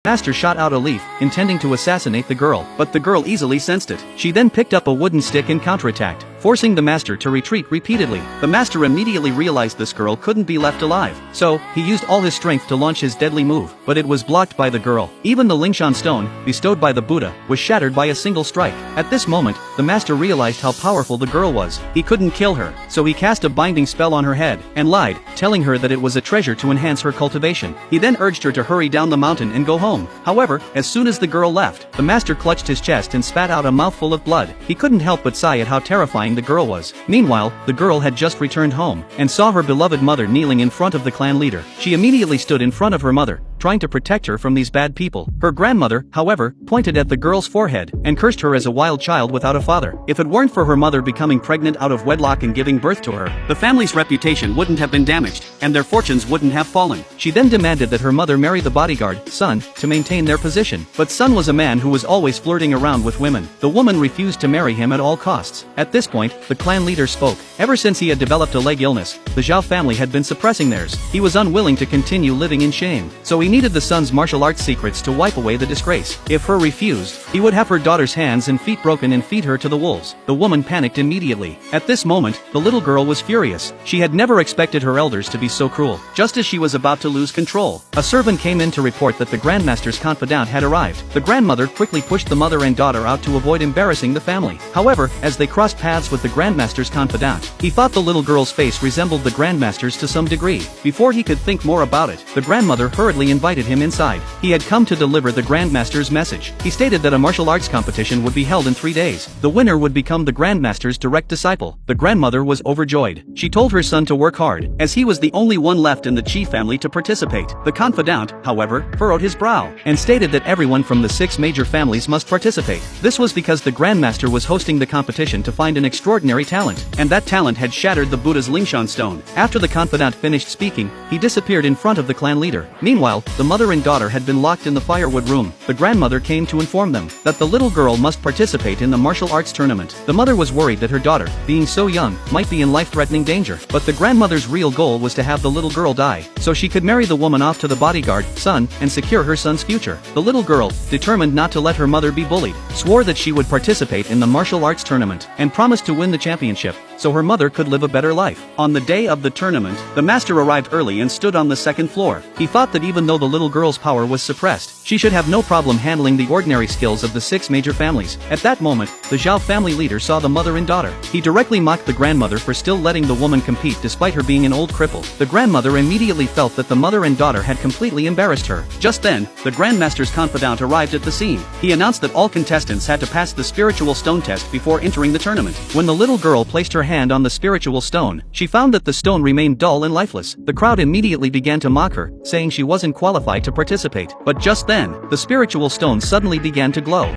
Master shot out a leaf, intending to assassinate the girl, but the girl easily sensed it. She then picked up a wooden stick and counterattacked, forcing the master to retreat repeatedly. The master immediately realized this girl couldn't be left alive, so he used all his strength to launch his deadly move, but it was blocked by the girl. Even the Lingshan stone, bestowed by the Buddha, was shattered by a single strike. At this moment, the master realized how powerful the girl was. He couldn't kill her, so he cast a binding spell on her head, and lied, telling her that it was a treasure to enhance her cultivation. He then urged her to hurry down the mountain and go home. However, as soon as the girl left, the master clutched his chest and spat out a mouthful of blood. He couldn't help but sigh at how terrifying the girl was. Meanwhile, the girl had just returned home, and saw her beloved mother kneeling in front of the clan leader. She immediately stood in front of her mother, trying to protect her from these bad people. Her grandmother, however, pointed at the girl's forehead, and cursed her as a wild child without a father. If it weren't for her mother becoming pregnant out of wedlock and giving birth to her, the family's reputation wouldn't have been damaged, and their fortunes wouldn't have fallen. She then demanded that her mother marry the bodyguard, Sun, to maintain their position. But Sun was a man who was always flirting around with women. The woman refused to marry him at all costs. At this point, the clan leader spoke. Ever since he had developed a leg illness, the Zhao family had been suppressing theirs. He was unwilling to continue living in shame, so he needed the son's martial arts secrets to wipe away the disgrace. If her refused, he would have her daughter's hands and feet broken and feed her to the wolves. The woman panicked immediately. At this moment, the little girl was furious. She had never expected her elders to be so cruel. Just as she was about to lose control, a servant came in to report that the grandmaster's confidant had arrived. The grandmother quickly pushed the mother and daughter out to avoid embarrassing the family. However, as they crossed paths with the grandmaster's confidant, he thought the little girl's face resembled the grandmaster's to some degree. Before he could think more about it, the grandmother hurriedly invited him inside. He had come to deliver the grandmaster's message. He stated that a martial arts competition would be held in 3 days. The winner would become the grandmaster's direct disciple. The grandmother was overjoyed. She told her son to work hard, as he was the only one left in the Qi family to participate. The confidant, however, furrowed his brow, and stated that everyone from the 6 major families must participate. This was because the grandmaster was hosting the competition to find an extraordinary talent, and that talent had shattered the Buddha's Lingshan stone. After the confidant finished speaking, he disappeared in front of the clan leader. Meanwhile, the mother and daughter had been locked in the firewood room. The grandmother came to inform them that the little girl must participate in the martial arts tournament. The mother was worried that her daughter, being so young, might be in life-threatening danger, but the grandmother's real goal was to have the little girl die, so she could marry the woman off to the bodyguard, Sun, and secure her son's future. The little girl, determined not to let her mother be bullied, swore that she would participate in the martial arts tournament, and promised to win the championship, so her mother could live a better life. On the day of the tournament, the master arrived early and stood on the second floor. He thought that even though the little girl's power was suppressed, she should have no problem handling the ordinary skills of the 6 major families. At that moment, the Zhao family leader saw the mother and daughter. He directly mocked the grandmother for still letting the woman compete despite her being an old cripple. The grandmother immediately felt that the mother and daughter had completely embarrassed her. Just then, the grandmaster's confidant arrived at the scene. He announced that all contestants had to pass the spiritual stone test before entering the tournament. When the little girl placed her hand on the spiritual stone, she found that the stone remained dull and lifeless. The crowd immediately began to mock her, saying she wasn't qualified to participate. But just then, the spiritual stone suddenly began to glow.